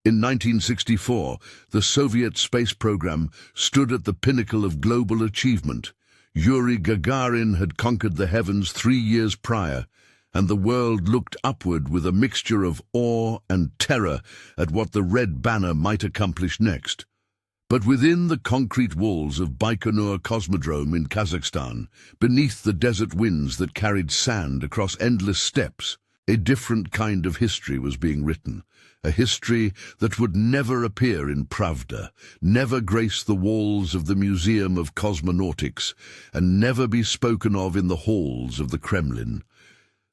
In 1964, the Soviet space program stood at the pinnacle of global achievement. Yuri Gagarin had conquered the heavens 3 years prior, and the world looked upward with a mixture of awe and terror at what the Red Banner might accomplish next. But within the concrete walls of Baikonur Cosmodrome in Kazakhstan, beneath the desert winds that carried sand across endless steppes, a different kind of history was being written, a history that would never appear in Pravda, never grace the walls of the Museum of Cosmonautics, and never be spoken of in the halls of the Kremlin.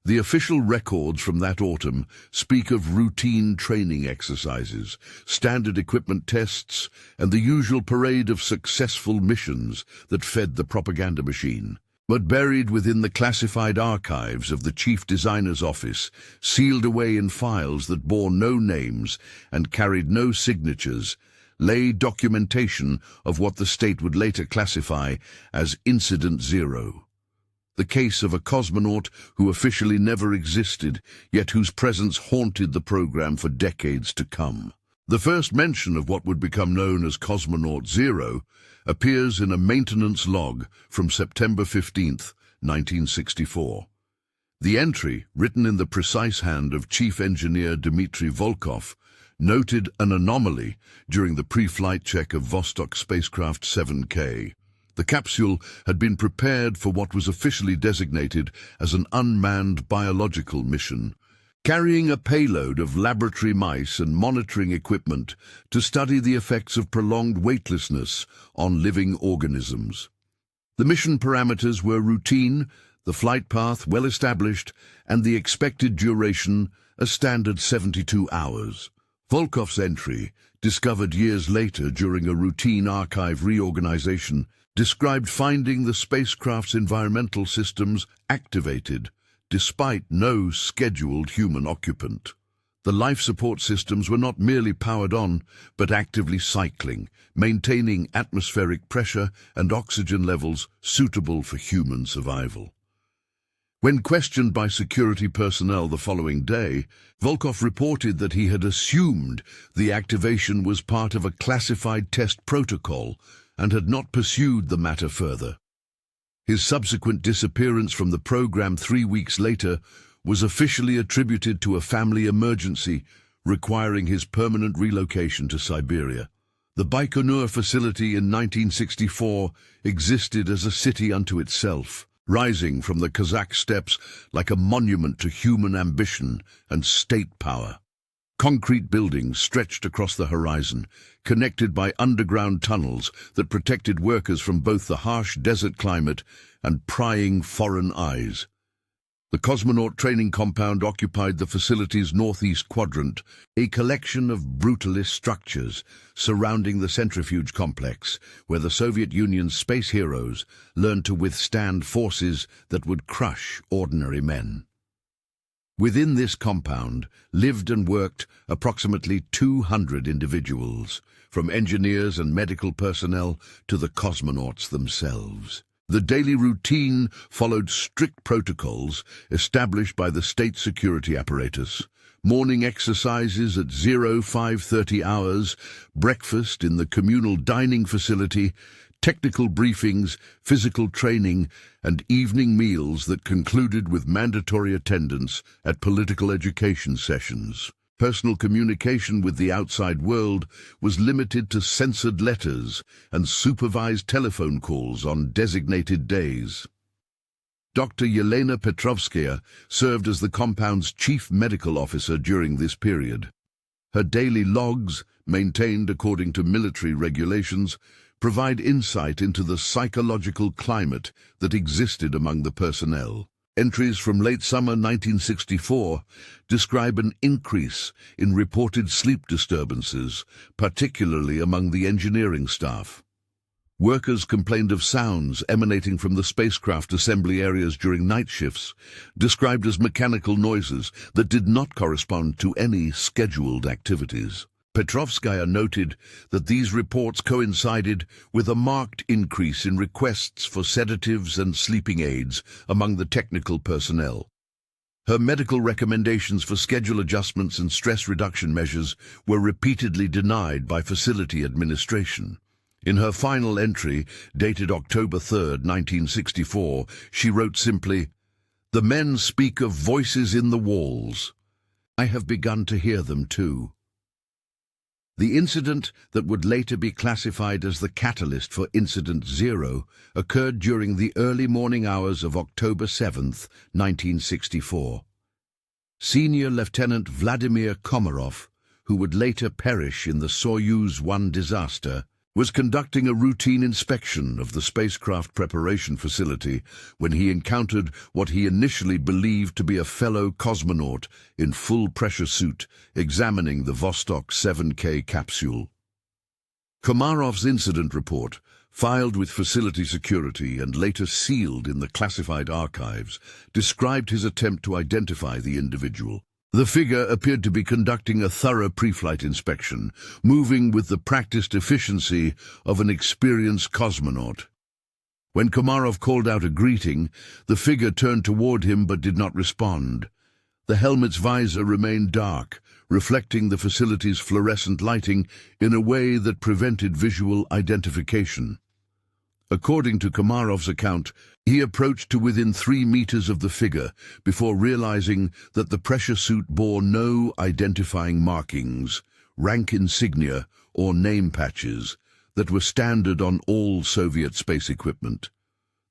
The official records from that autumn speak of routine training exercises, standard equipment tests, and the usual parade of successful missions that fed the propaganda machine. But buried within the classified archives of the Chief Designer's office, sealed away in files that bore no names and carried no signatures, lay documentation of what the state would later classify as Incident Zero. The case of a cosmonaut who officially never existed, yet whose presence haunted the program for decades to come. The first mention of what would become known as Cosmonaut Zero appears in a maintenance log from September 15, 1964. The entry, written in the precise hand of Chief Engineer Dmitry Volkov, noted an anomaly during the pre-flight check of Vostok spacecraft 7K. The capsule had been prepared for what was officially designated as an unmanned biological mission, carrying a payload of laboratory mice and monitoring equipment to study the effects of prolonged weightlessness on living organisms. The mission parameters were routine, the flight path well established, and the expected duration a standard 72 hours. Volkov's entry, discovered years later during a routine archive reorganization, described finding the spacecraft's environmental systems activated, despite no scheduled human occupant. The life support systems were not merely powered on, but actively cycling, maintaining atmospheric pressure and oxygen levels suitable for human survival. When questioned by security personnel the following day, Volkov reported that he had assumed the activation was part of a classified test protocol and had not pursued the matter further. His subsequent disappearance from the program 3 weeks later was officially attributed to a family emergency requiring his permanent relocation to Siberia. The Baikonur facility in 1964 existed as a city unto itself, rising from the Kazakh steppes like a monument to human ambition and state power. Concrete buildings stretched across the horizon, connected by underground tunnels that protected workers from both the harsh desert climate and prying foreign eyes. The cosmonaut training compound occupied the facility's northeast quadrant, a collection of brutalist structures surrounding the centrifuge complex, where the Soviet Union's space heroes learned to withstand forces that would crush ordinary men. Within this compound lived and worked approximately 200 individuals, from engineers and medical personnel to the cosmonauts themselves. The daily routine followed strict protocols established by the state security apparatus. Morning exercises at 05:30 hours, breakfast in the communal dining facility, technical briefings, physical training, and evening meals that concluded with mandatory attendance at political education sessions. Personal communication with the outside world was limited to censored letters and supervised telephone calls on designated days. Dr. Yelena Petrovskaya served as the compound's chief medical officer during this period. Her daily logs, maintained according to military regulations, provide insight into the psychological climate that existed among the personnel. Entries from late summer 1964 describe an increase in reported sleep disturbances, particularly among the engineering staff. Workers complained of sounds emanating from the spacecraft assembly areas during night shifts, described as mechanical noises that did not correspond to any scheduled activities. Petrovskaya noted that these reports coincided with a marked increase in requests for sedatives and sleeping aids among the technical personnel. Her medical recommendations for schedule adjustments and stress reduction measures were repeatedly denied by facility administration. In her final entry, dated October 3, 1964, she wrote simply, "The men speak of voices in the walls. I have begun to hear them too." The incident that would later be classified as the catalyst for Incident Zero occurred during the early morning hours of October 7, 1964. Senior Lieutenant Vladimir Komarov, who would later perish in the Soyuz-1 disaster, was conducting a routine inspection of the spacecraft preparation facility when he encountered what he initially believed to be a fellow cosmonaut in full pressure suit examining the Vostok 7K capsule. Komarov's incident report, filed with facility security and later sealed in the classified archives, described his attempt to identify the individual. The figure appeared to be conducting a thorough pre-flight inspection, moving with the practiced efficiency of an experienced cosmonaut. When Komarov called out a greeting, the figure turned toward him but did not respond. The helmet's visor remained dark, reflecting the facility's fluorescent lighting in a way that prevented visual identification. According to Komarov's account, he approached to within 3 meters of the figure before realizing that the pressure suit bore no identifying markings, rank insignia, or name patches that were standard on all Soviet space equipment.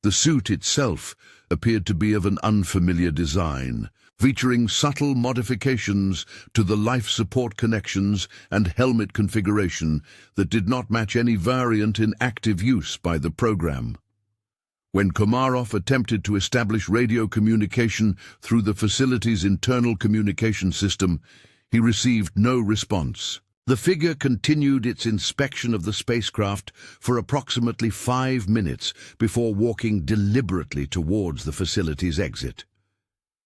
The suit itself appeared to be of an unfamiliar design, featuring subtle modifications to the life support connections and helmet configuration that did not match any variant in active use by the program. When Komarov attempted to establish radio communication through the facility's internal communication system, he received no response. The figure continued its inspection of the spacecraft for approximately 5 minutes before walking deliberately towards the facility's exit.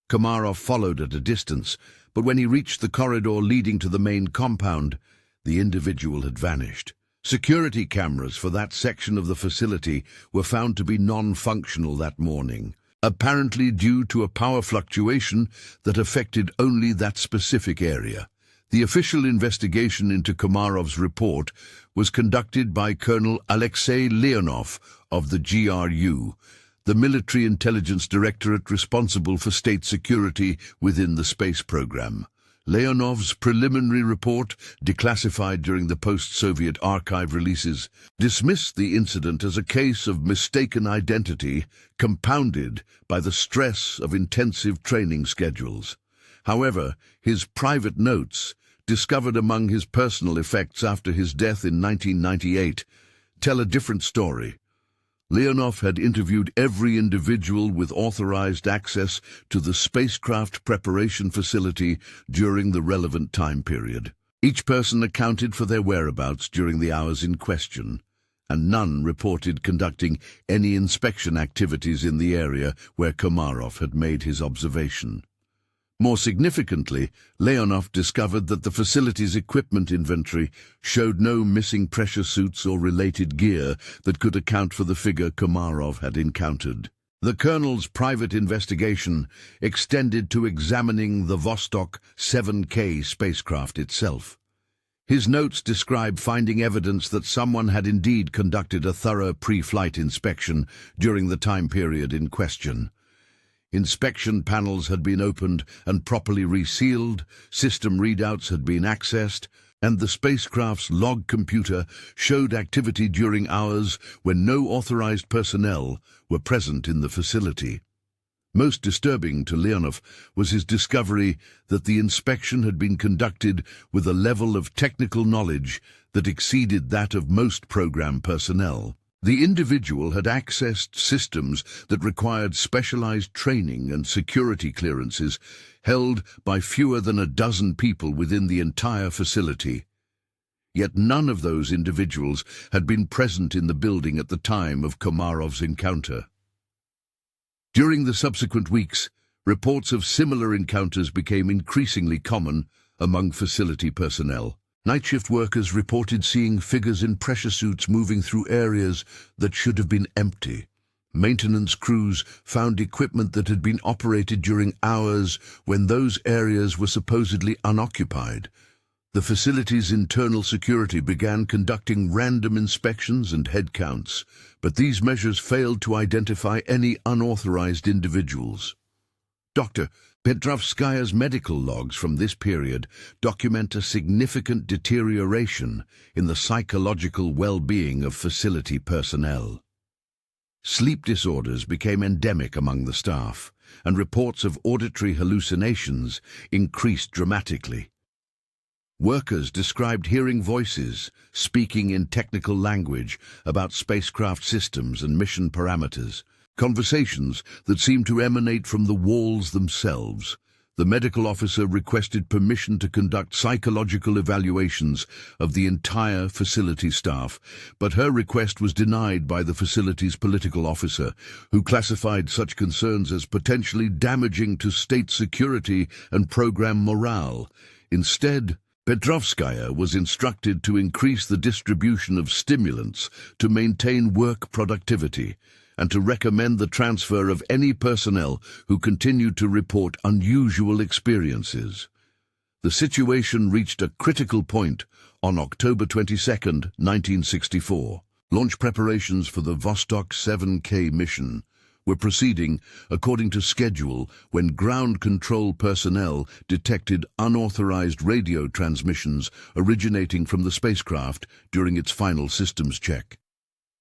Komarov followed at a distance, but when he reached the corridor leading to the main compound, the individual had vanished. Security cameras for that section of the facility were found to be non-functional that morning, apparently due to a power fluctuation that affected only that specific area. The official investigation into Komarov's report was conducted by Colonel Alexei Leonov of the GRU, the military intelligence directorate responsible for state security within the space program. Leonov's preliminary report, declassified during the post-Soviet archive releases, dismissed the incident as a case of mistaken identity compounded by the stress of intensive training schedules. However, his private notes, discovered among his personal effects after his death in 1998, tell a different story. Leonov had interviewed every individual with authorized access to the spacecraft preparation facility during the relevant time period. Each person accounted for their whereabouts during the hours in question, and none reported conducting any inspection activities in the area where Komarov had made his observation. More significantly, Leonov discovered that the facility's equipment inventory showed no missing pressure suits or related gear that could account for the figure Komarov had encountered. The colonel's private investigation extended to examining the Vostok 7K spacecraft itself. His notes describe finding evidence that someone had indeed conducted a thorough pre-flight inspection during the time period in question. Inspection panels had been opened and properly resealed, system readouts had been accessed, and the spacecraft's log computer showed activity during hours when no authorized personnel were present in the facility. Most disturbing to Leonov was his discovery that the inspection had been conducted with a level of technical knowledge that exceeded that of most program personnel. The individual had accessed systems that required specialized training and security clearances held by fewer than a dozen people within the entire facility. Yet none of those individuals had been present in the building at the time of Komarov's encounter. During the subsequent weeks, reports of similar encounters became increasingly common among facility personnel. Night shift workers reported seeing figures in pressure suits moving through areas that should have been empty, Maintenance crews found equipment that had been operated during hours when those areas were supposedly unoccupied. The facility's internal security began conducting random inspections and head counts, but these measures failed to identify any unauthorized individuals. Dr. Petrovskaya's medical logs from this period document a significant deterioration in the psychological well-being of facility personnel. Sleep disorders became endemic among the staff, and reports of auditory hallucinations increased dramatically. Workers described hearing voices, speaking in technical language about spacecraft systems and mission parameters, conversations that seemed to emanate from the walls themselves. The medical officer requested permission to conduct psychological evaluations of the entire facility staff, but her request was denied by the facility's political officer, who classified such concerns as potentially damaging to state security and program morale. Instead, Petrovskaya was instructed to increase the distribution of stimulants to maintain work productivity, and to recommend the transfer of any personnel who continued to report unusual experiences. The situation reached a critical point on October 22, 1964. Launch preparations for the Vostok 7K mission were proceeding according to schedule when ground control personnel detected unauthorized radio transmissions originating from the spacecraft during its final systems check.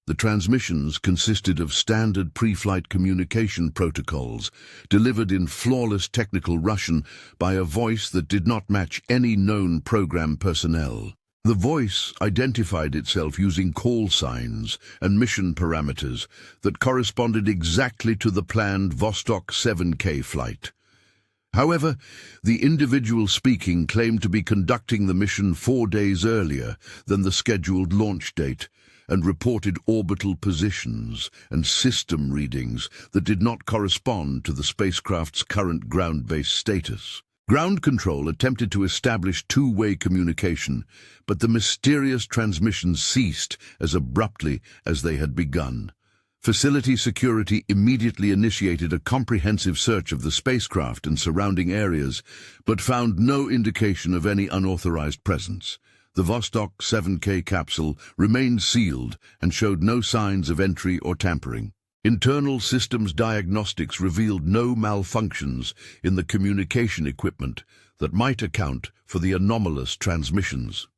The transmissions consisted of standard pre-flight communication protocols delivered in flawless technical Russian by a voice that did not match any known program personnel. The voice identified itself using call signs and mission parameters that corresponded exactly to the planned Vostok 7K flight. However, the individual speaking claimed to be conducting the mission 4 days earlier than the scheduled launch date, and reported orbital positions and system readings that did not correspond to the spacecraft's current ground-based status. Ground control attempted to establish two-way communication, but the mysterious transmissions ceased as abruptly as they had begun. Facility security immediately initiated a comprehensive search of the spacecraft and surrounding areas, but found no indication of any unauthorized presence. The Vostok 7K capsule remained sealed and showed no signs of entry or tampering. Internal systems diagnostics revealed no malfunctions in the communication equipment that might account for the anomalous transmissions.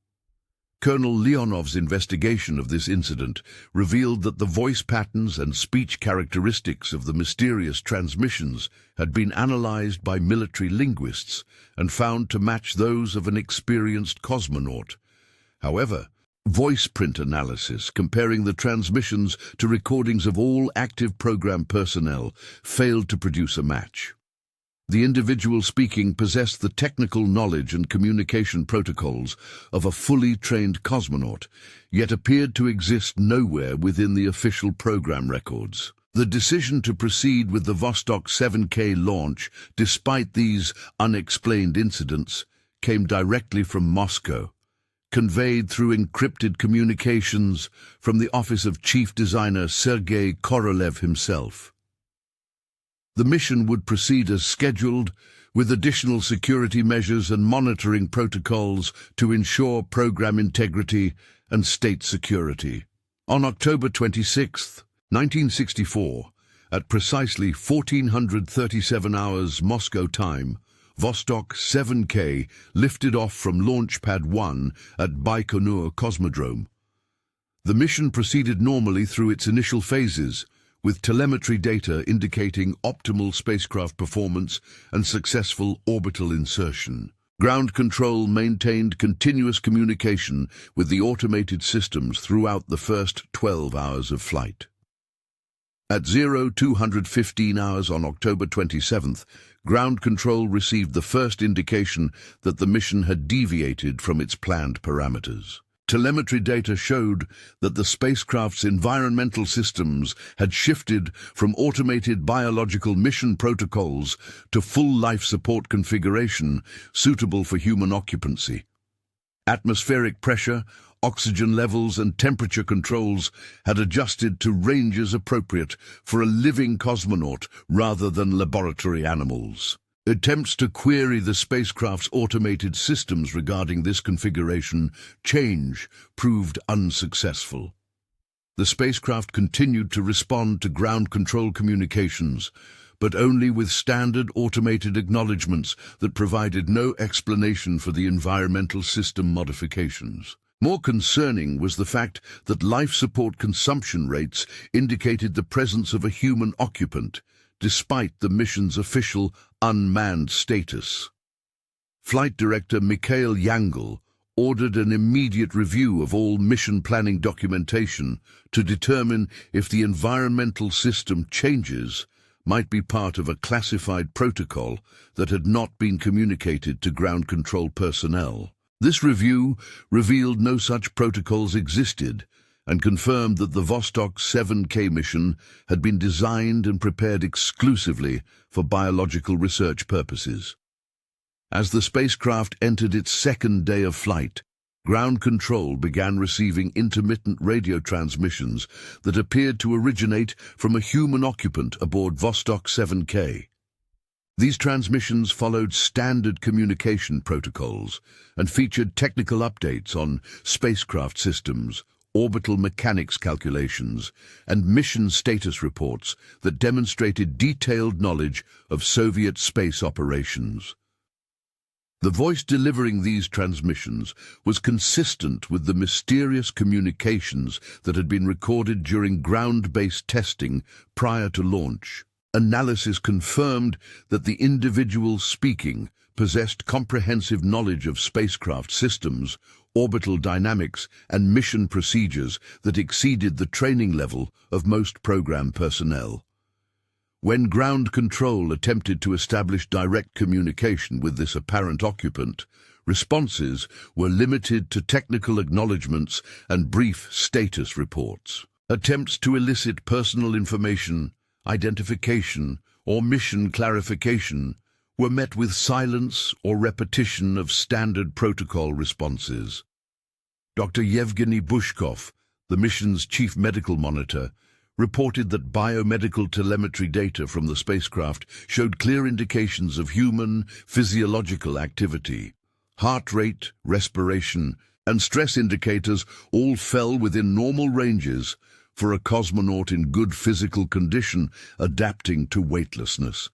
Colonel Leonov's investigation of this incident revealed that the voice patterns and speech characteristics of the mysterious transmissions had been analyzed by military linguists and found to match those of an experienced cosmonaut. However, voice print analysis comparing the transmissions to recordings of all active program personnel failed to produce a match. The individual speaking possessed the technical knowledge and communication protocols of a fully trained cosmonaut, yet appeared to exist nowhere within the official program records. The decision to proceed with the Vostok 7K launch, despite these unexplained incidents, came directly from Moscow, conveyed through encrypted communications from the office of Chief Designer Sergei Korolev himself. The mission would proceed as scheduled, with additional security measures and monitoring protocols to ensure program integrity and state security. On October 26, 1964, at precisely 1437 hours Moscow time, Vostok 7K lifted off from Launch Pad 1 at Baikonur Cosmodrome. The mission proceeded normally through its initial phases, with telemetry data indicating optimal spacecraft performance and successful orbital insertion. Ground control maintained continuous communication with the automated systems throughout the first 12 hours of flight. At 0215 hours on October 27th, ground control received the first indication that the mission had deviated from its planned parameters. Telemetry data showed that the spacecraft's environmental systems had shifted from automated biological mission protocols to full life support configuration suitable for human occupancy. Atmospheric pressure, oxygen levels and temperature controls had adjusted to ranges appropriate for a living cosmonaut rather than laboratory animals. Attempts to query the spacecraft's automated systems regarding this configuration change proved unsuccessful. The spacecraft continued to respond to ground control communications, but only with standard automated acknowledgements that provided no explanation for the environmental system modifications. More concerning was the fact that life support consumption rates indicated the presence of a human occupant, despite the mission's official unmanned status. Flight Director Mikhail Yangel ordered an immediate review of all mission planning documentation to determine if the environmental system changes might be part of a classified protocol that had not been communicated to ground control personnel. This review revealed no such protocols existed and confirmed that the Vostok 7K mission had been designed and prepared exclusively for biological research purposes. As the spacecraft entered its second day of flight, ground control began receiving intermittent radio transmissions that appeared to originate from a human occupant aboard Vostok 7K. These transmissions followed standard communication protocols and featured technical updates on spacecraft systems, orbital mechanics calculations, and mission status reports that demonstrated detailed knowledge of Soviet space operations. The voice delivering these transmissions was consistent with the mysterious communications that had been recorded during ground-based testing prior to launch. Analysis confirmed that the individual speaking possessed comprehensive knowledge of spacecraft systems, orbital dynamics, and mission procedures that exceeded the training level of most program personnel. When ground control attempted to establish direct communication with this apparent occupant, responses were limited to technical acknowledgements and brief status reports. Attempts to elicit personal information, identification, or mission clarification were met with silence or repetition of standard protocol responses. Dr. Yevgeny Bushkov, the mission's chief medical monitor, reported that biomedical telemetry data from the spacecraft showed clear indications of human physiological activity. Heart rate, respiration, and stress indicators all fell within normal ranges for a cosmonaut in good physical condition adapting to weightlessness.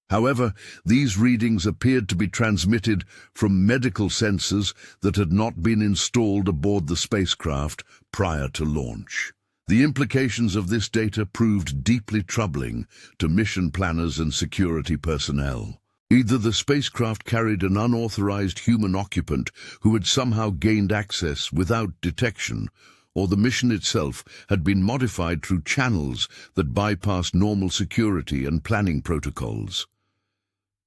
However, these readings appeared to be transmitted from medical sensors that had not been installed aboard the spacecraft prior to launch. The implications of this data proved deeply troubling to mission planners and security personnel. Either the spacecraft carried an unauthorized human occupant who had somehow gained access without detection, or the mission itself had been modified through channels that bypassed normal security and planning protocols.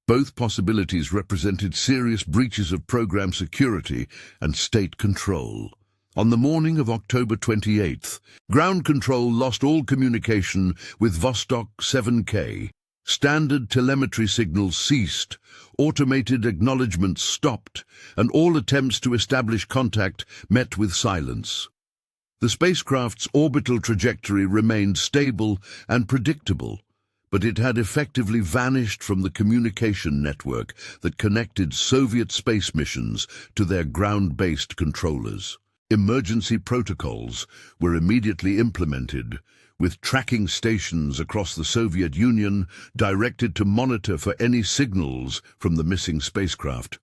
Both possibilities represented serious breaches of program security and state control. On the morning of October 28th, ground control lost all communication with Vostok 7K. Standard telemetry signals ceased, automated acknowledgements stopped, and all attempts to establish contact met with silence. The spacecraft's orbital trajectory remained stable and predictable, but it had effectively vanished from the communication network that connected Soviet space missions to their ground-based controllers. Emergency protocols were immediately implemented, with tracking stations across the Soviet Union directed to monitor for any signals from the missing spacecraft.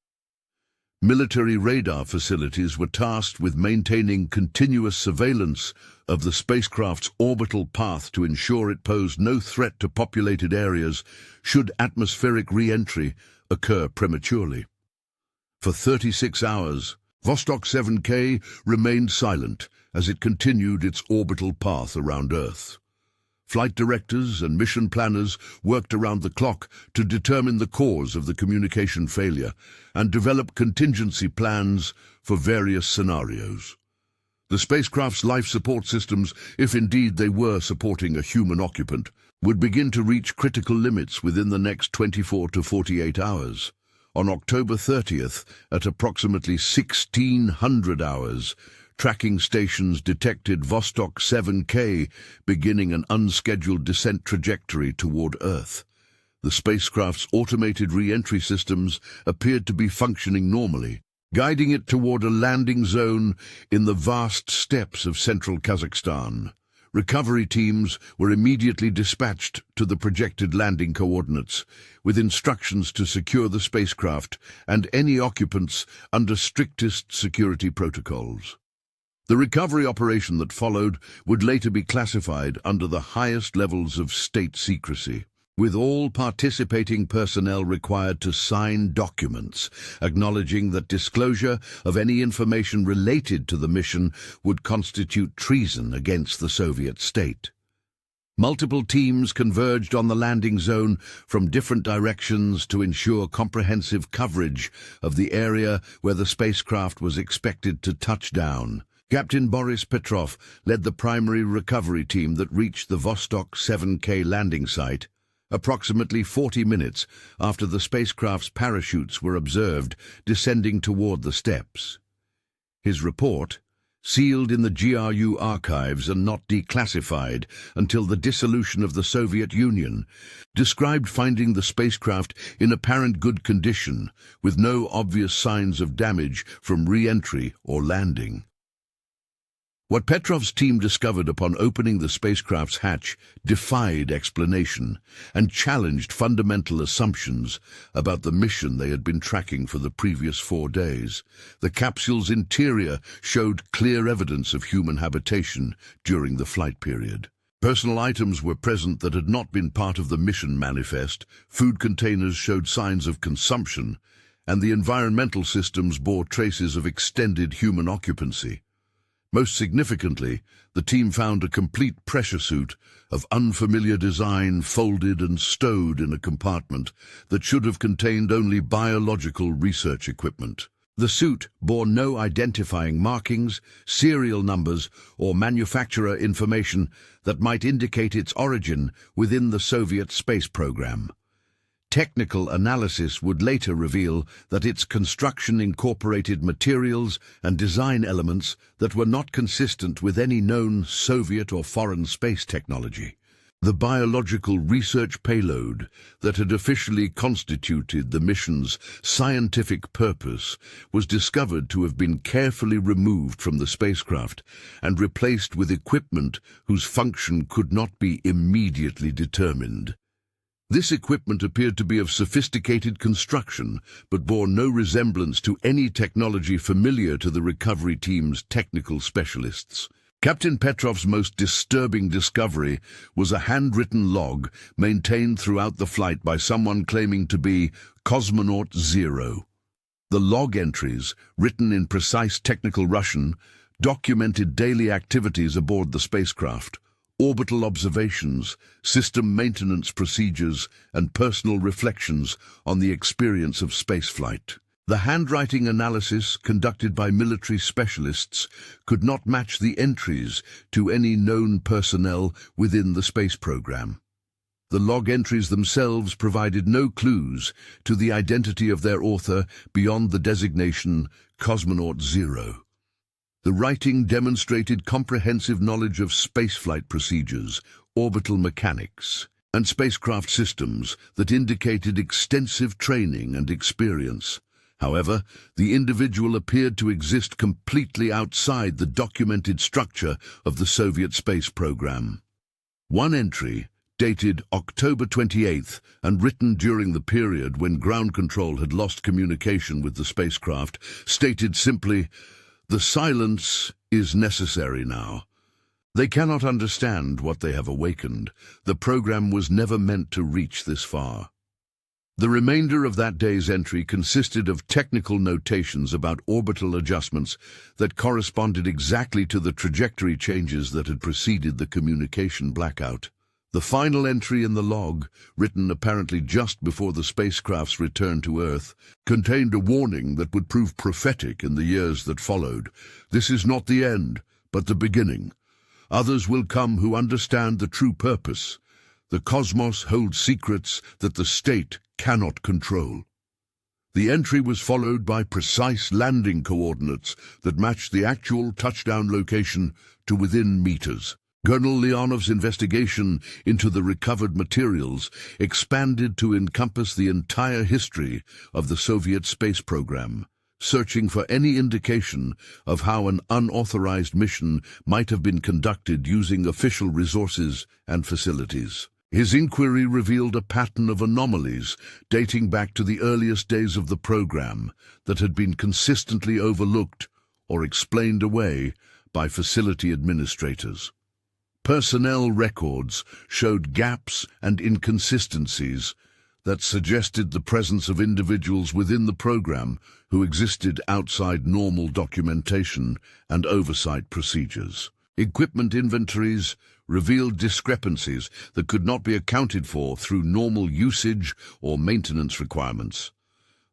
Military radar facilities were tasked with maintaining continuous surveillance of the spacecraft's orbital path to ensure it posed no threat to populated areas should atmospheric re-entry occur prematurely. For 36 hours, Vostok 7K remained silent as it continued its orbital path around Earth. Flight directors and mission planners worked around the clock to determine the cause of the communication failure and develop contingency plans for various scenarios. The spacecraft's life support systems, if indeed they were supporting a human occupant, would begin to reach critical limits within the next 24 to 48 hours. On October 30th, at approximately 1600 hours, tracking stations detected Vostok 7K beginning an unscheduled descent trajectory toward Earth. The spacecraft's automated re-entry systems appeared to be functioning normally, guiding it toward a landing zone in the vast steppes of central Kazakhstan. Recovery teams were immediately dispatched to the projected landing coordinates, with instructions to secure the spacecraft and any occupants under strictest security protocols. The recovery operation that followed would later be classified under the highest levels of state secrecy, with all participating personnel required to sign documents acknowledging that disclosure of any information related to the mission would constitute treason against the Soviet state. Multiple teams converged on the landing zone from different directions to ensure comprehensive coverage of the area where the spacecraft was expected to touch down. Captain Boris Petrov led the primary recovery team that reached the Vostok 7K landing site approximately 40 minutes after the spacecraft's parachutes were observed descending toward the steps. His report, sealed in the GRU archives and not declassified until the dissolution of the Soviet Union, described finding the spacecraft in apparent good condition, with no obvious signs of damage from re-entry or landing. What Petrov's team discovered upon opening the spacecraft's hatch defied explanation and challenged fundamental assumptions about the mission they had been tracking for the previous 4 days. The capsule's interior showed clear evidence of human habitation during the flight period. Personal items were present that had not been part of the mission manifest, food containers showed signs of consumption, and the environmental systems bore traces of extended human occupancy. Most significantly, the team found a complete pressure suit of unfamiliar design folded and stowed in a compartment that should have contained only biological research equipment. The suit bore no identifying markings, serial numbers, or manufacturer information that might indicate its origin within the Soviet space program. Technical analysis would later reveal that its construction incorporated materials and design elements that were not consistent with any known Soviet or foreign space technology. The biological research payload that had officially constituted the mission's scientific purpose was discovered to have been carefully removed from the spacecraft and replaced with equipment whose function could not be immediately determined. This equipment appeared to be of sophisticated construction, but bore no resemblance to any technology familiar to the recovery team's technical specialists. Captain Petrov's most disturbing discovery was a handwritten log maintained throughout the flight by someone claiming to be Cosmonaut Zero. The log entries, written in precise technical Russian, documented daily activities aboard the spacecraft, orbital observations, system maintenance procedures, and personal reflections on the experience of spaceflight. The handwriting analysis conducted by military specialists could not match the entries to any known personnel within the space program. The log entries themselves provided no clues to the identity of their author beyond the designation Cosmonaut Zero. The writing demonstrated comprehensive knowledge of spaceflight procedures, orbital mechanics, and spacecraft systems that indicated extensive training and experience. However, the individual appeared to exist completely outside the documented structure of the Soviet space program. One entry, dated October 28th and written during the period when ground control had lost communication with the spacecraft, stated simply, "The silence is necessary now. They cannot understand what they have awakened. The program was never meant to reach this far." The remainder of that day's entry consisted of technical notations about orbital adjustments that corresponded exactly to the trajectory changes that had preceded the communication blackout. The final entry in the log, written apparently just before the spacecraft's return to Earth, contained a warning that would prove prophetic in the years that followed. "This is not the end, but the beginning. Others will come who understand the true purpose. The cosmos holds secrets that the state cannot control." The entry was followed by precise landing coordinates that matched the actual touchdown location to within meters. Colonel Leonov's investigation into the recovered materials expanded to encompass the entire history of the Soviet space program, searching for any indication of how an unauthorized mission might have been conducted using official resources and facilities. His inquiry revealed a pattern of anomalies dating back to the earliest days of the program that had been consistently overlooked or explained away by facility administrators. Personnel records showed gaps and inconsistencies that suggested the presence of individuals within the program who existed outside normal documentation and oversight procedures. Equipment inventories revealed discrepancies that could not be accounted for through normal usage or maintenance requirements.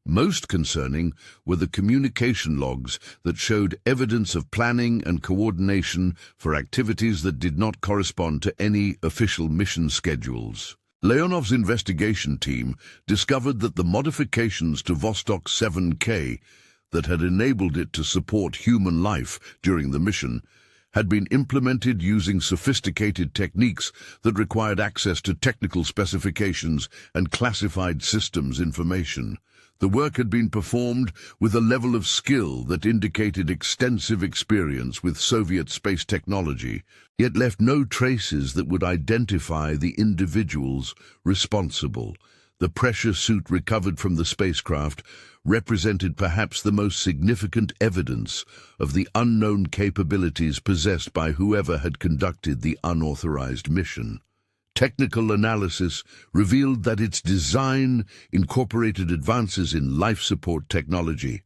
Most concerning were the communication logs that showed evidence of planning and coordination for activities that did not correspond to any official mission schedules. Leonov's investigation team discovered that the modifications to Vostok 7K that had enabled it to support human life during the mission had been implemented using sophisticated techniques that required access to technical specifications and classified systems information. The work had been performed with a level of skill that indicated extensive experience with Soviet space technology, yet left no traces that would identify the individuals responsible. The pressure suit recovered from the spacecraft represented perhaps the most significant evidence of the unknown capabilities possessed by whoever had conducted the unauthorized mission. Technical analysis revealed that its design incorporated advances in life support technology,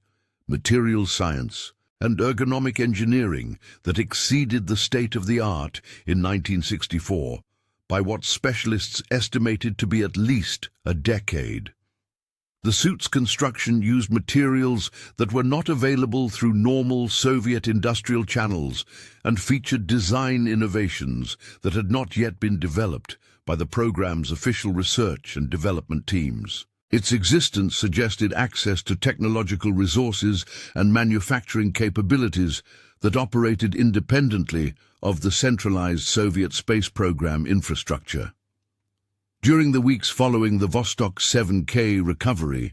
material science, and ergonomic engineering that exceeded the state-of-the-art in 1964 by what specialists estimated to be at least a decade. The suit's construction used materials that were not available through normal Soviet industrial channels and featured design innovations that had not yet been developed by the program's official research and development teams. Its existence suggested access to technological resources and manufacturing capabilities that operated independently of the centralized Soviet space program infrastructure. During the weeks following the Vostok 7K recovery,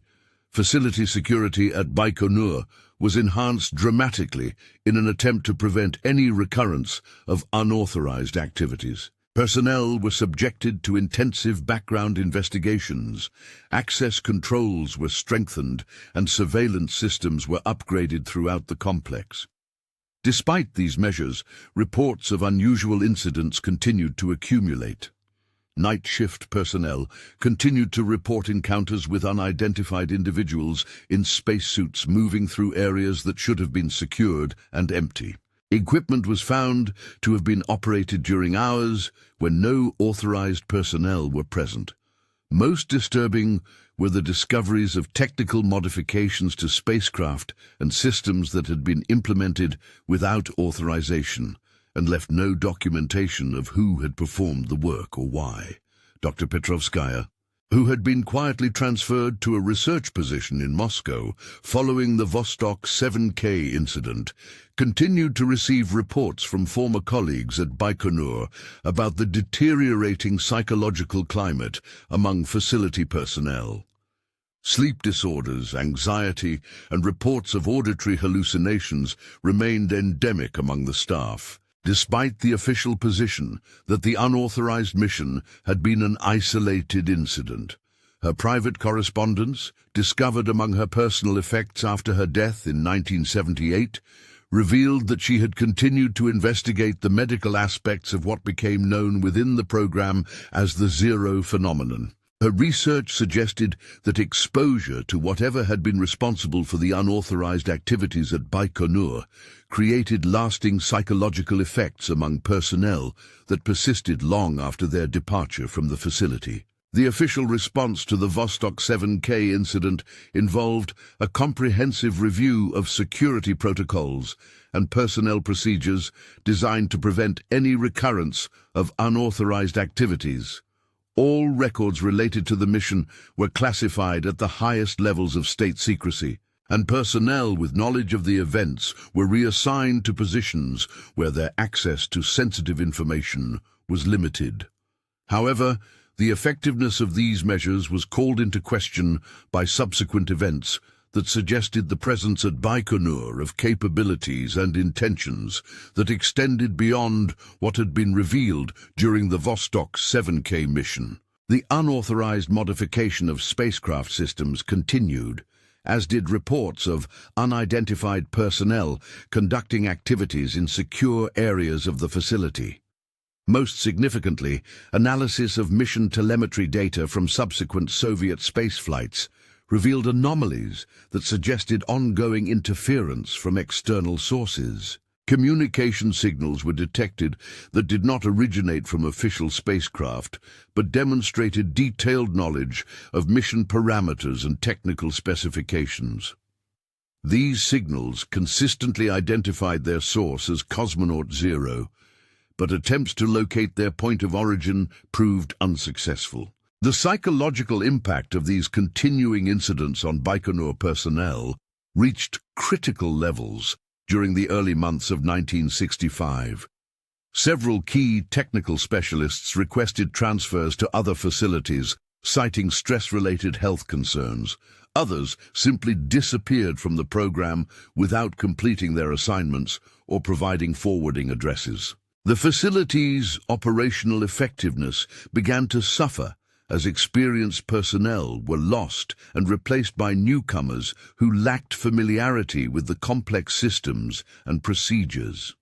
facility security at Baikonur was enhanced dramatically in an attempt to prevent any recurrence of unauthorized activities. Personnel were subjected to intensive background investigations, access controls were strengthened, and surveillance systems were upgraded throughout the complex. Despite these measures, reports of unusual incidents continued to accumulate. Night shift personnel continued to report encounters with unidentified individuals in spacesuits moving through areas that should have been secured and empty. Equipment was found to have been operated during hours when no authorized personnel were present. Most disturbing were the discoveries of technical modifications to spacecraft and systems that had been implemented without authorization and left no documentation of who had performed the work or why. Dr. Petrovskaya, who had been quietly transferred to a research position in Moscow following the Vostok 7K incident, continued to receive reports from former colleagues at Baikonur about the deteriorating psychological climate among facility personnel. Sleep disorders, anxiety, and reports of auditory hallucinations remained endemic among the staff, despite the official position that the unauthorized mission had been an isolated incident. Her private correspondence, discovered among her personal effects after her death in 1978, revealed that she had continued to investigate the medical aspects of what became known within the program as the zero phenomenon. Her research suggested that exposure to whatever had been responsible for the unauthorized activities at Baikonur created lasting psychological effects among personnel that persisted long after their departure from the facility. The official response to the Vostok 7K incident involved a comprehensive review of security protocols and personnel procedures designed to prevent any recurrence of unauthorized activities All records related to the mission were classified at the highest levels of state secrecy, and personnel with knowledge of the events were reassigned to positions where their access to sensitive information was limited. However, the effectiveness of these measures was called into question by subsequent events that suggested the presence at Baikonur of capabilities and intentions that extended beyond what had been revealed during the Vostok 7K mission. The unauthorized modification of spacecraft systems continued, as did reports of unidentified personnel conducting activities in secure areas of the facility. Most significantly, analysis of mission telemetry data from subsequent Soviet space flights revealed anomalies that suggested ongoing interference from external sources. Communication signals were detected that did not originate from official spacecraft, but demonstrated detailed knowledge of mission parameters and technical specifications. These signals consistently identified their source as Cosmonaut 0, but attempts to locate their point of origin proved unsuccessful. The psychological impact of these continuing incidents on Baikonur personnel reached critical levels during the early months of 1965. Several key technical specialists requested transfers to other facilities, citing stress-related health concerns. Others simply disappeared from the program without completing their assignments or providing forwarding addresses. The facility's operational effectiveness began to suffer as experienced personnel were lost and replaced by newcomers who lacked familiarity with the complex systems and procedures.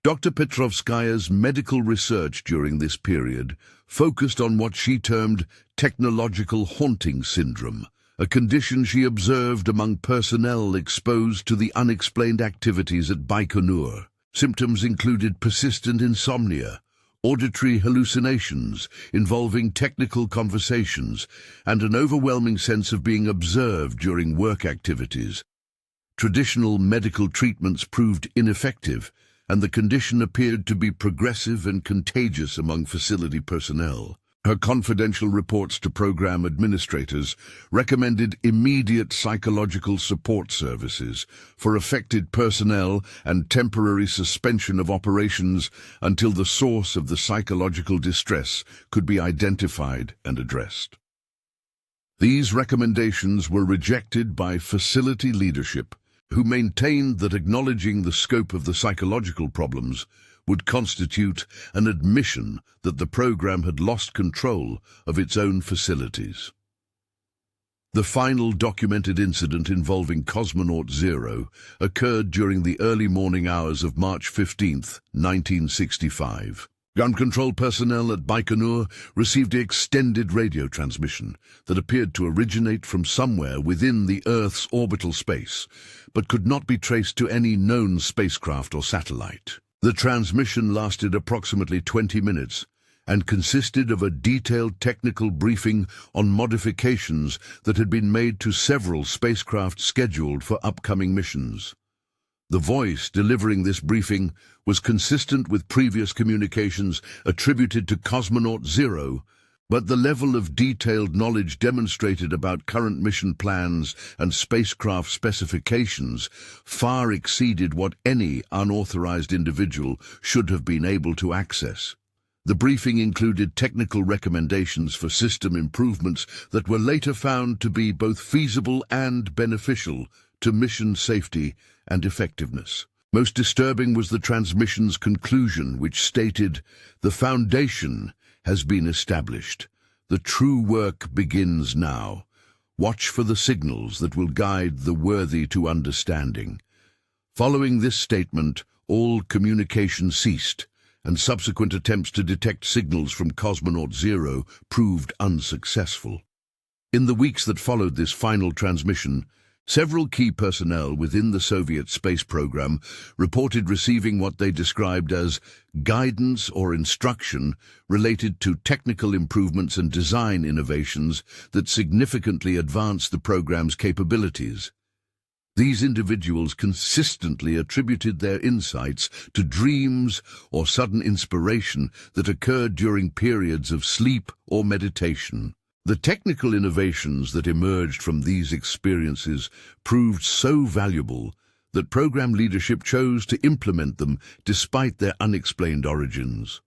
Dr. Petrovskaya's medical research during this period focused on what she termed technological haunting syndrome, a condition she observed among personnel exposed to the unexplained activities at Baikonur. Symptoms included persistent insomnia, auditory hallucinations involving technical conversations, and an overwhelming sense of being observed during work activities. Traditional medical treatments proved ineffective, and the condition appeared to be progressive and contagious among facility personnel. Her confidential reports to program administrators recommended immediate psychological support services for affected personnel and temporary suspension of operations until the source of the psychological distress could be identified and addressed. These recommendations were rejected by facility leadership, who maintained that acknowledging the scope of the psychological problems would constitute an admission that the program had lost control of its own facilities. The final documented incident involving Cosmonaut 0 occurred during the early morning hours of March 15, 1965. Ground control personnel at Baikonur received an extended radio transmission that appeared to originate from somewhere within the Earth's orbital space, but could not be traced to any known spacecraft or satellite. The transmission lasted approximately 20 minutes and consisted of a detailed technical briefing on modifications that had been made to several spacecraft scheduled for upcoming missions. The voice delivering this briefing was consistent with previous communications attributed to Cosmonaut 0, but the level of detailed knowledge demonstrated about current mission plans and spacecraft specifications far exceeded what any unauthorized individual should have been able to access. The briefing included technical recommendations for system improvements that were later found to be both feasible and beneficial to mission safety and effectiveness. Most disturbing was the transmission's conclusion, which stated, "The foundation has been established. The true work begins now. Watch for the signals that will guide the worthy to understanding." Following this statement, all communication ceased, and subsequent attempts to detect signals from Cosmonaut 0 proved unsuccessful. In the weeks that followed this final transmission, several key personnel within the Soviet space program reported receiving what they described as guidance or instruction related to technical improvements and design innovations that significantly advanced the program's capabilities. These individuals consistently attributed their insights to dreams or sudden inspiration that occurred during periods of sleep or meditation. The technical innovations that emerged from these experiences proved so valuable that program leadership chose to implement them despite their unexplained origins.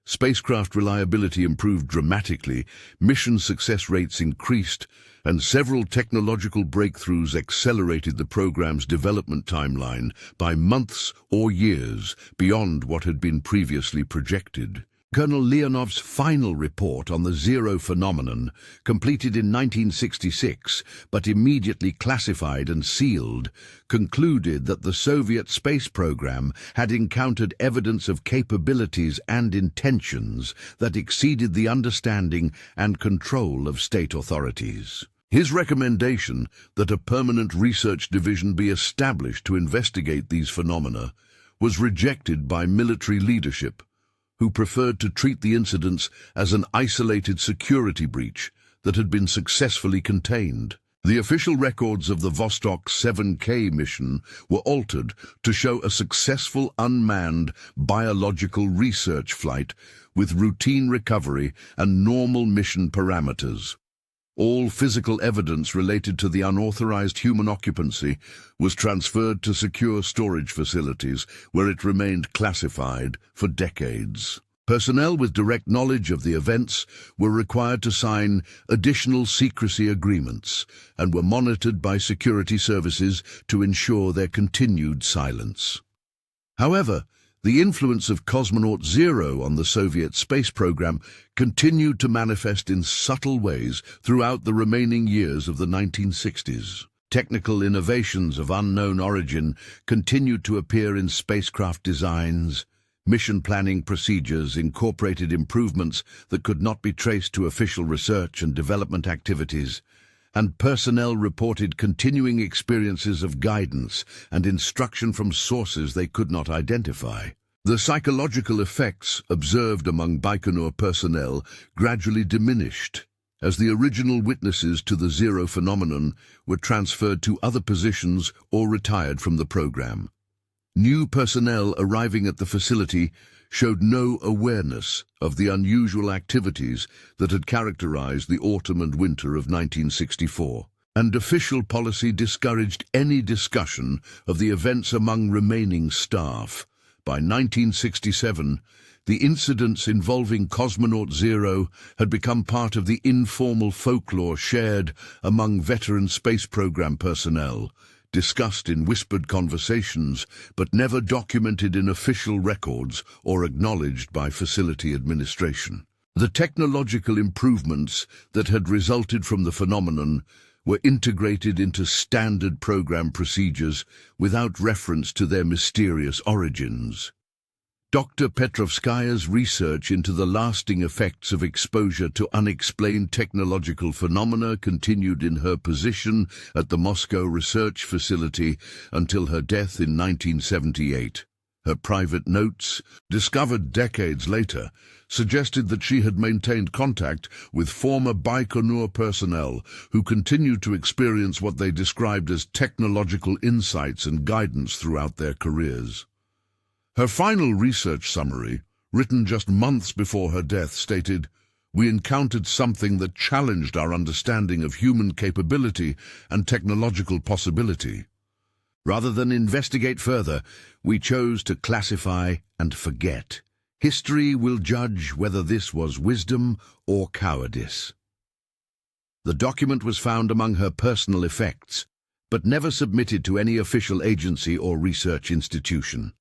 Spacecraft reliability improved dramatically, mission success rates increased, and several technological breakthroughs accelerated the program's development timeline by months or years beyond what had been previously projected. Colonel Leonov's final report on the zero phenomenon, completed in 1966 but immediately classified and sealed, concluded that the Soviet space program had encountered evidence of capabilities and intentions that exceeded the understanding and control of state authorities. His recommendation that a permanent research division be established to investigate these phenomena was rejected by military leadership, who preferred to treat the incidents as an isolated security breach that had been successfully contained. The official records of the Vostok 7K mission were altered to show a successful unmanned biological research flight with routine recovery and normal mission parameters. All physical evidence related to the unauthorized human occupancy was transferred to secure storage facilities, where it remained classified for decades. Personnel with direct knowledge of the events were required to sign additional secrecy agreements and were monitored by security services to ensure their continued silence. However, the influence of Cosmonaut Zero on the Soviet space program continued to manifest in subtle ways throughout the remaining years of the 1960s. Technical innovations of unknown origin continued to appear in spacecraft designs. Mission planning procedures incorporated improvements that could not be traced to official research and development activities, and personnel reported continuing experiences of guidance and instruction from sources they could not identify. The psychological effects observed among Baikonur personnel gradually diminished as the original witnesses to the zero phenomenon were transferred to other positions or retired from the program. New personnel arriving at the facility showed no awareness of the unusual activities that had characterized the autumn and winter of 1964, and official policy discouraged any discussion of the events among remaining staff. By 1967, the incidents involving Cosmonaut Zero had become part of the informal folklore shared among veteran space program personnel, discussed in whispered conversations, but never documented in official records or acknowledged by facility administration. The technological improvements that had resulted from the phenomenon were integrated into standard program procedures without reference to their mysterious origins. Dr. Petrovskaya's research into the lasting effects of exposure to unexplained technological phenomena continued in her position at the Moscow Research Facility until her death in 1978. Her private notes, discovered decades later, suggested that she had maintained contact with former Baikonur personnel who continued to experience what they described as technological insights and guidance throughout their careers. Her final research summary, written just months before her death, stated, "We encountered something that challenged our understanding of human capability and technological possibility. Rather than investigate further, we chose to classify and forget. History will judge whether this was wisdom or cowardice." The document was found among her personal effects, but never submitted to any official agency or research institution.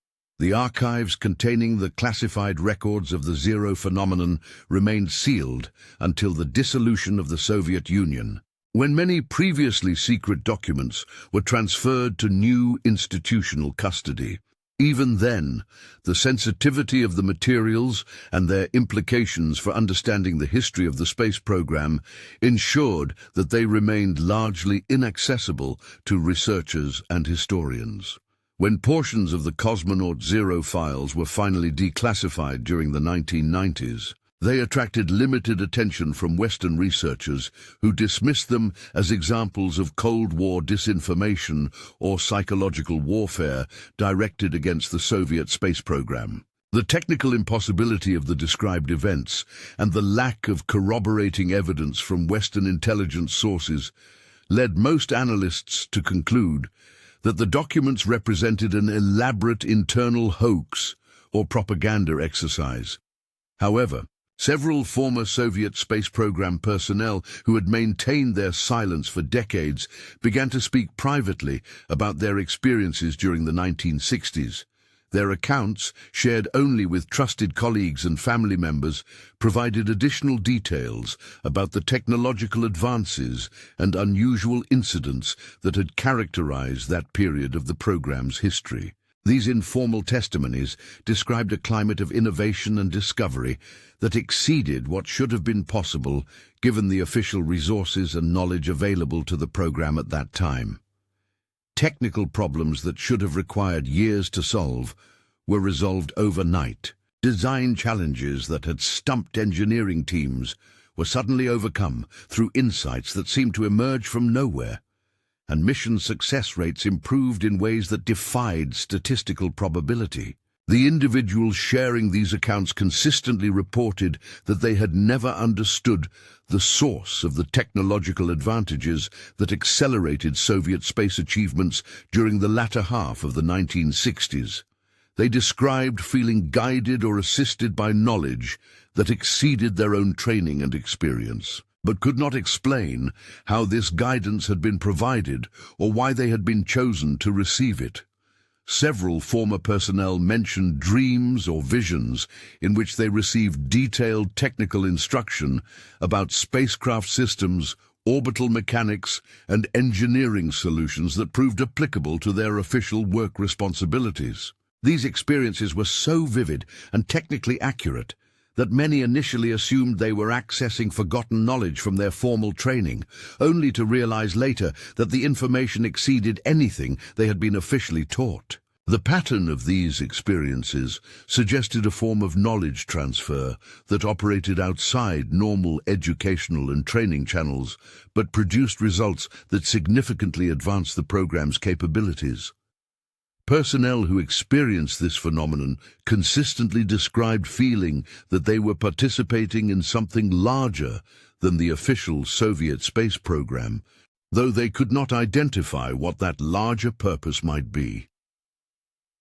The archives containing the classified records of the zero phenomenon remained sealed until the dissolution of the Soviet Union, when many previously secret documents were transferred to new institutional custody. Even then, the sensitivity of the materials and their implications for understanding the history of the space program ensured that they remained largely inaccessible to researchers and historians. When portions of the Cosmonaut Zero files were finally declassified during the 1990s, They attracted limited attention from Western researchers who dismissed them as examples of Cold War disinformation or psychological warfare directed against the Soviet space program. The technical impossibility of the described events and the lack of corroborating evidence from Western intelligence sources led most analysts to conclude that the documents represented an elaborate internal hoax or propaganda exercise. However, several former Soviet space program personnel who had maintained their silence for decades began to speak privately about their experiences during the 1960s. Their accounts, shared only with trusted colleagues and family members, provided additional details about the technological advances and unusual incidents that had characterized that period of the program's history. These informal testimonies described a climate of innovation and discovery that exceeded what should have been possible given the official resources and knowledge available to the program at that time. Technical problems that should have required years to solve were resolved overnight. Design challenges that had stumped engineering teams were suddenly overcome through insights that seemed to emerge from nowhere, and mission success rates improved in ways that defied statistical probability. The individuals sharing these accounts consistently reported that they had never understood the source of the technological advantages that accelerated Soviet space achievements during the latter half of the 1960s. They described feeling guided or assisted by knowledge that exceeded their own training and experience, but could not explain how this guidance had been provided or why they had been chosen to receive it. Several former personnel mentioned dreams or visions in which they received detailed technical instruction about spacecraft systems, orbital mechanics, and engineering solutions that proved applicable to their official work responsibilities. These experiences were so vivid and technically accurate that many initially assumed they were accessing forgotten knowledge from their formal training, only to realize later that the information exceeded anything they had been officially taught. The pattern of these experiences suggested a form of knowledge transfer that operated outside normal educational and training channels, but produced results that significantly advanced the program's capabilities. Personnel who experienced this phenomenon consistently described feeling that they were participating in something larger than the official Soviet space program, though they could not identify what that larger purpose might be.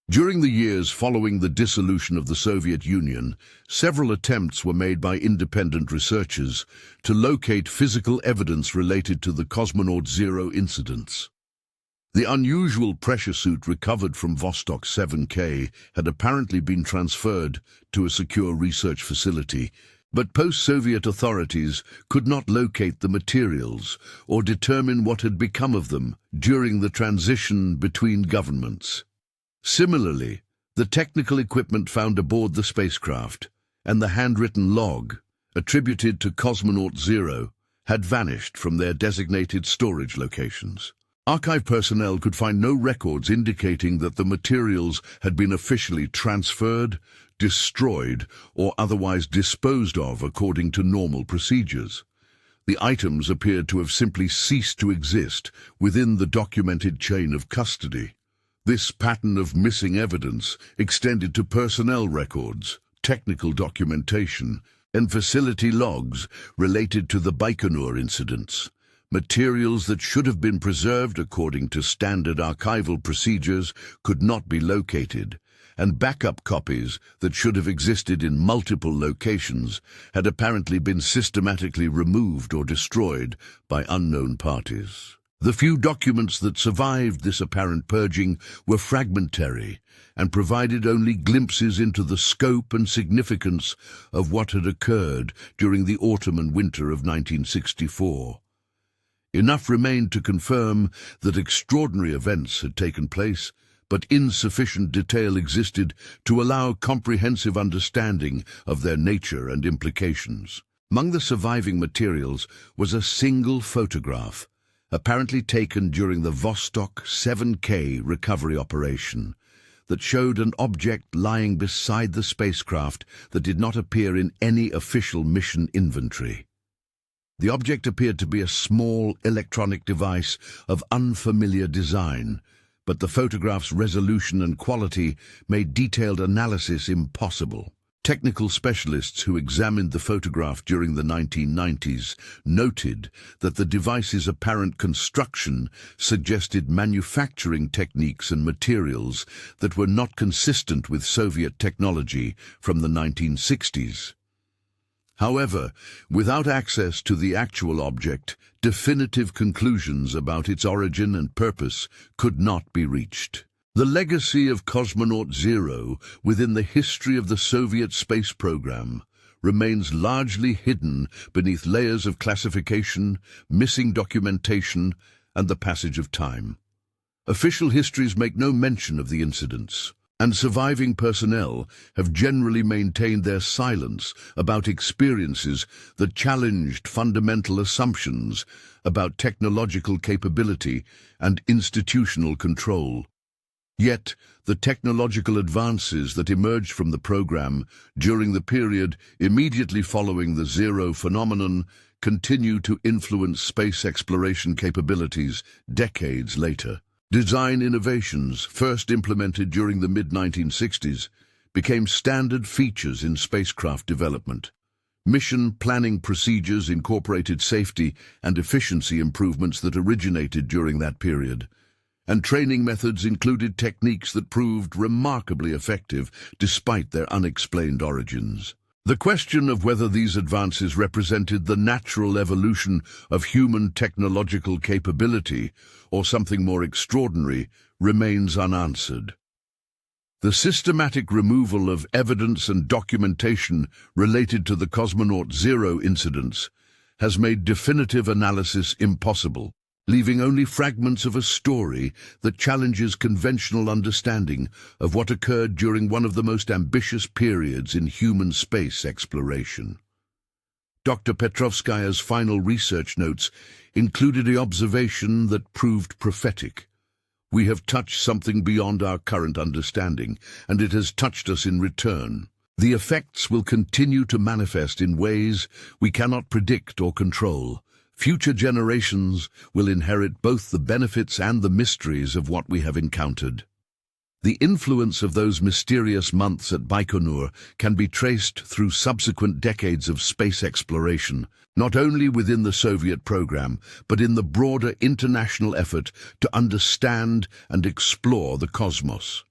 During the years following the dissolution of the Soviet Union, several attempts were made by independent researchers to locate physical evidence related to the Cosmonaut Zero incidents. The unusual pressure suit recovered from Vostok 7K had apparently been transferred to a secure research facility, but post-Soviet authorities could not locate the materials or determine what had become of them during the transition between governments. Similarly, the technical equipment found aboard the spacecraft and the handwritten log, attributed to Cosmonaut Zero, had vanished from their designated storage locations. Archive personnel could find no records indicating that the materials had been officially transferred, destroyed, or otherwise disposed of according to normal procedures. The items appeared to have simply ceased to exist within the documented chain of custody. This pattern of missing evidence extended to personnel records, technical documentation, and facility logs related to the Baikonur incidents. Materials that should have been preserved according to standard archival procedures could not be located, and backup copies that should have existed in multiple locations had apparently been systematically removed or destroyed by unknown parties. The few documents that survived this apparent purging were fragmentary and provided only glimpses into the scope and significance of what had occurred during the autumn and winter of 1964. Enough remained to confirm that extraordinary events had taken place, but insufficient detail existed to allow comprehensive understanding of their nature and implications. Among the surviving materials was a single photograph, apparently taken during the Vostok 7K recovery operation. that showed an object lying beside the spacecraft that did not appear in any official mission inventory. The object appeared to be a small electronic device of unfamiliar design, but the photograph's resolution and quality made detailed analysis impossible. Technical specialists who examined the photograph during the 1990s noted that the device's apparent construction suggested manufacturing techniques and materials that were not consistent with Soviet technology from the 1960s. However, without access to the actual object, definitive conclusions about its origin and purpose could not be reached. The legacy of Cosmonaut Zero within the history of the Soviet space program remains largely hidden beneath layers of classification, missing documentation, and the passage of time. Official histories make no mention of the incidents, and surviving personnel have generally maintained their silence about experiences that challenged fundamental assumptions about technological capability and institutional control. Yet, the technological advances that emerged from the program during the period immediately following the Zero phenomenon continue to influence space exploration capabilities decades later. Design innovations, first implemented during the mid-1960s, became standard features in spacecraft development. Mission planning procedures incorporated safety and efficiency improvements that originated during that period, and training methods included techniques that proved remarkably effective despite their unexplained origins. The question of whether these advances represented the natural evolution of human technological capability or something more extraordinary remains unanswered. The systematic removal of evidence and documentation related to the Cosmonaut Zero incidents has made definitive analysis impossible, leaving only fragments of a story that challenges conventional understanding of what occurred during one of the most ambitious periods in human space exploration. Dr. Petrovskaya's final research notes included an observation that proved prophetic. "We have touched something beyond our current understanding, and it has touched us in return. The effects will continue to manifest in ways we cannot predict or control. Future generations will inherit both the benefits and the mysteries of what we have encountered." The influence of those mysterious months at Baikonur can be traced through subsequent decades of space exploration, not only within the Soviet program, but in the broader international effort to understand and explore the cosmos.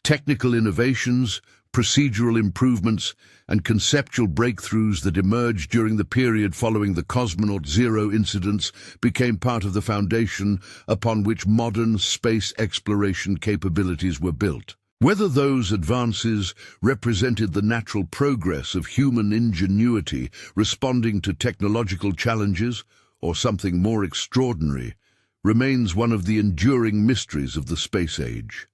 Technical innovations, procedural improvements, and conceptual breakthroughs that emerged during the period following the Cosmonaut Zero incidents became part of the foundation upon which modern space exploration capabilities were built. Whether those advances represented the natural progress of human ingenuity responding to technological challenges or something more extraordinary remains one of the enduring mysteries of the space age.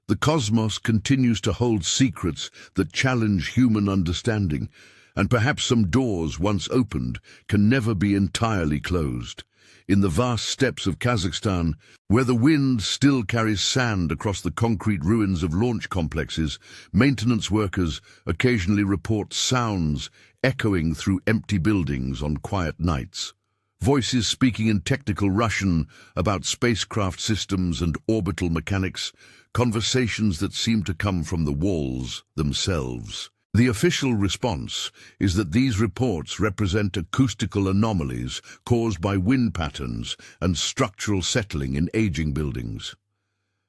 The cosmos continues to hold secrets that challenge human understanding, and perhaps some doors once opened can never be entirely closed. In the vast steppes of Kazakhstan, where the wind still carries sand across the concrete ruins of launch complexes, maintenance workers occasionally report sounds echoing through empty buildings on quiet nights. Voices speaking in technical Russian about spacecraft systems and orbital mechanics, conversations that seem to come from the walls themselves. The official response is that these reports represent acoustical anomalies caused by wind patterns and structural settling in aging buildings.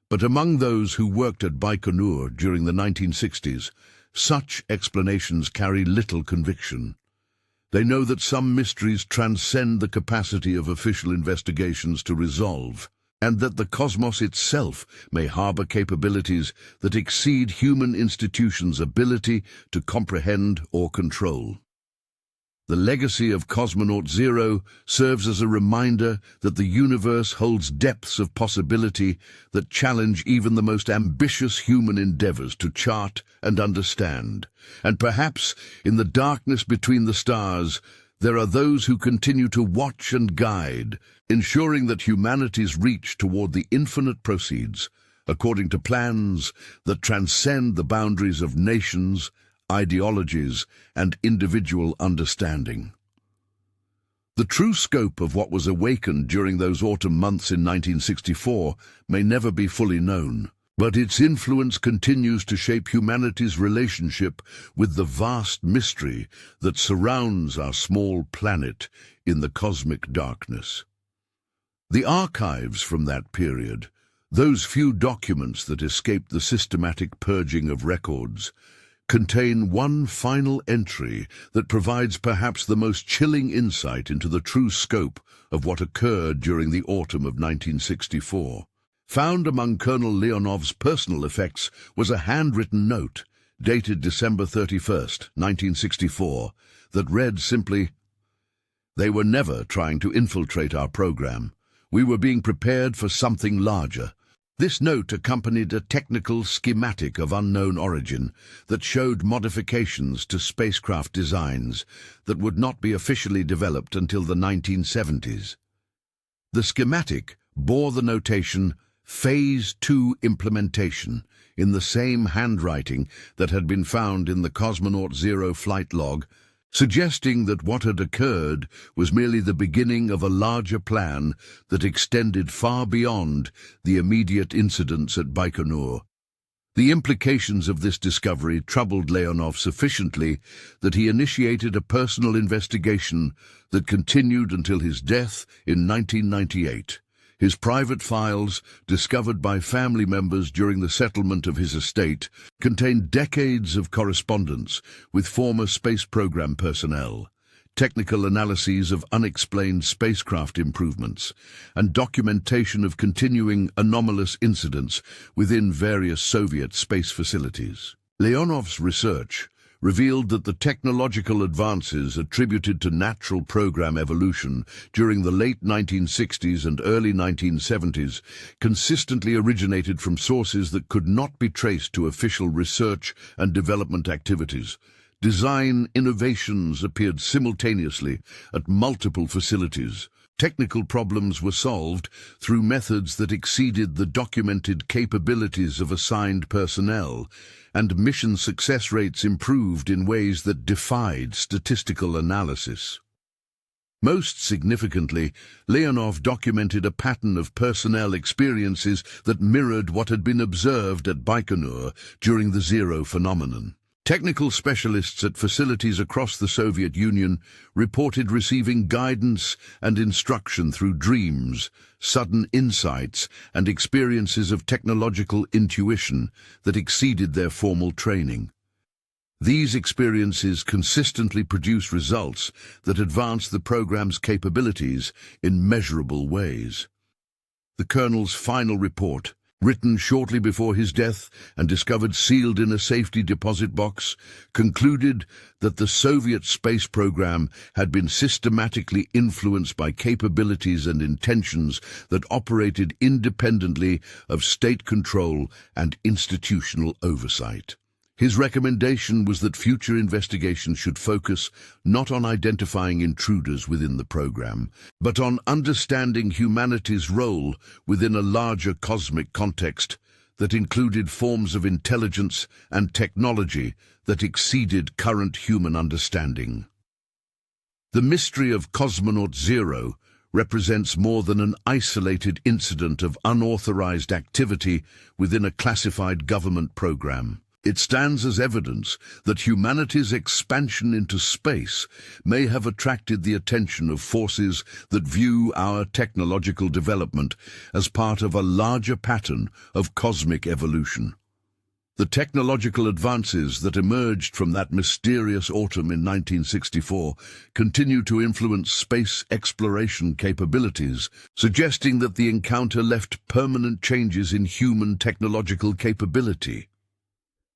But among those who worked at Baikonur during the 1960s, such explanations carry little conviction. They know that some mysteries transcend the capacity of official investigations to resolve, and that the cosmos itself may harbor capabilities that exceed human institutions' ability to comprehend or control. The legacy of Cosmonaut Zero serves as a reminder that the universe holds depths of possibility that challenge even the most ambitious human endeavors to chart and understand. And perhaps, in the darkness between the stars, there are those who continue to watch and guide, ensuring that humanity's reach toward the infinite proceeds according to plans that transcend the boundaries of nations, ideologies, and individual understanding. The true scope of what was awakened during those autumn months in 1964 may never be fully known, but its influence continues to shape humanity's relationship with the vast mystery that surrounds our small planet in the cosmic darkness. The archives from that period, those few documents that escaped the systematic purging of records, contain one final entry that provides perhaps the most chilling insight into the true scope of what occurred during the autumn of 1964. Found among Colonel Leonov's personal effects was a handwritten note dated December 31st, 1964, that read simply, "They were never trying to infiltrate our program. We were being prepared for something larger." This note accompanied a technical schematic of unknown origin that showed modifications to spacecraft designs that would not be officially developed until the 1970s. The schematic bore the notation Phase 2 Implementation in the same handwriting that had been found in the Cosmonaut Zero flight log, suggesting that what had occurred was merely the beginning of a larger plan that extended far beyond the immediate incidents at Baikonur. The implications of this discovery troubled Leonov sufficiently that he initiated a personal investigation that continued until his death in 1998. His private files, discovered by family members during the settlement of his estate, contained decades of correspondence with former space program personnel, technical analyses of unexplained spacecraft improvements, and documentation of continuing anomalous incidents within various Soviet space facilities. Leonov's research revealed that the technological advances attributed to natural program evolution during the late 1960s and early 1970s consistently originated from sources that could not be traced to official research and development activities. Design innovations appeared simultaneously at multiple facilities. Technical problems were solved through methods that exceeded the documented capabilities of assigned personnel, and mission success rates improved in ways that defied statistical analysis. Most significantly, Leonov documented a pattern of personnel experiences that mirrored what had been observed at Baikonur during the Zero phenomenon. Technical specialists at facilities across the Soviet Union reported receiving guidance and instruction through dreams, sudden insights, and experiences of technological intuition that exceeded their formal training. These experiences consistently produce results that advance the program's capabilities in measurable ways. The Colonel's final report, written shortly before his death and discovered sealed in a safety deposit box, concluded that the Soviet space program had been systematically influenced by capabilities and intentions that operated independently of state control and institutional oversight. His recommendation was that future investigations should focus not on identifying intruders within the program, but on understanding humanity's role within a larger cosmic context that included forms of intelligence and technology that exceeded current human understanding. The mystery of Cosmonaut Zero represents more than an isolated incident of unauthorized activity within a classified government program. It stands as evidence that humanity's expansion into space may have attracted the attention of forces that view our technological development as part of a larger pattern of cosmic evolution. The technological advances that emerged from that mysterious autumn in 1964 continue to influence space exploration capabilities, suggesting that the encounter left permanent changes in human technological capability.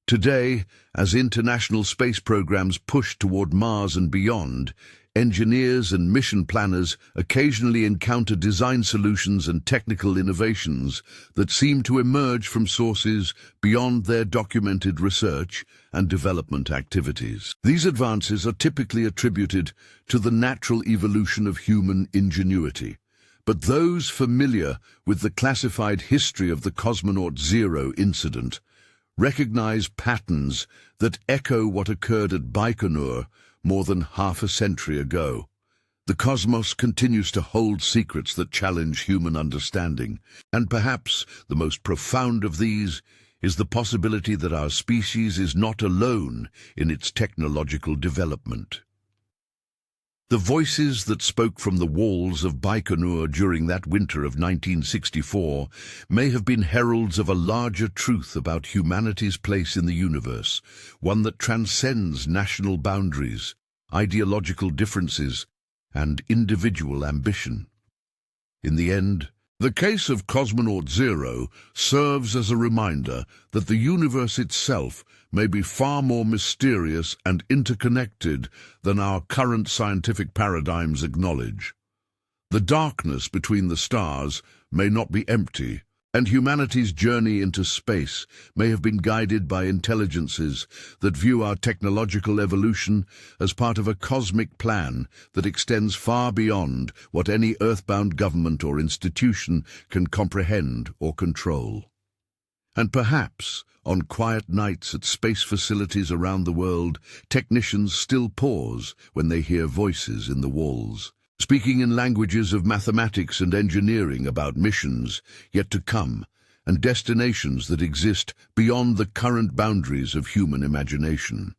Today, as international space programs push toward Mars and beyond, engineers and mission planners occasionally encounter design solutions and technical innovations that seem to emerge from sources beyond their documented research and development activities. These advances are typically attributed to the natural evolution of human ingenuity, But those familiar with the classified history of the Cosmonaut Zero incident recognize patterns that echo what occurred at Baikonur more than half a century ago. The cosmos continues to hold secrets that challenge human understanding, and perhaps the most profound of these is the possibility that our species is not alone in its technological development. The voices that spoke from the walls of Baikonur during that winter of 1964 may have been heralds of a larger truth about humanity's place in the universe, one that transcends national boundaries, ideological differences, and individual ambition. In the end, the case of Cosmonaut Zero serves as a reminder that the universe itself may be far more mysterious and interconnected than our current scientific paradigms acknowledge. The darkness between the stars may not be empty, and humanity's journey into space may have been guided by intelligences that view our technological evolution as part of a cosmic plan that extends far beyond what any earthbound government or institution can comprehend or control. And perhaps, on quiet nights at space facilities around the world, technicians still pause when they hear voices in the walls, speaking in languages of mathematics and engineering about missions yet to come and destinations that exist beyond the current boundaries of human imagination.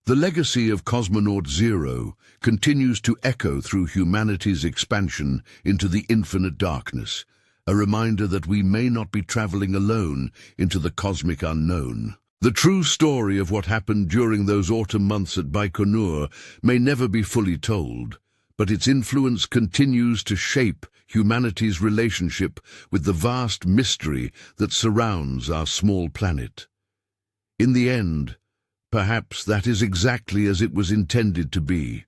The legacy of Cosmonaut Zero continues to echo through humanity's expansion into the infinite darkness, a reminder that we may not be traveling alone into the cosmic unknown. The true story of what happened during those autumn months at Baikonur may never be fully told, but its influence continues to shape humanity's relationship with the vast mystery that surrounds our small planet. In the end, perhaps that is exactly as it was intended to be.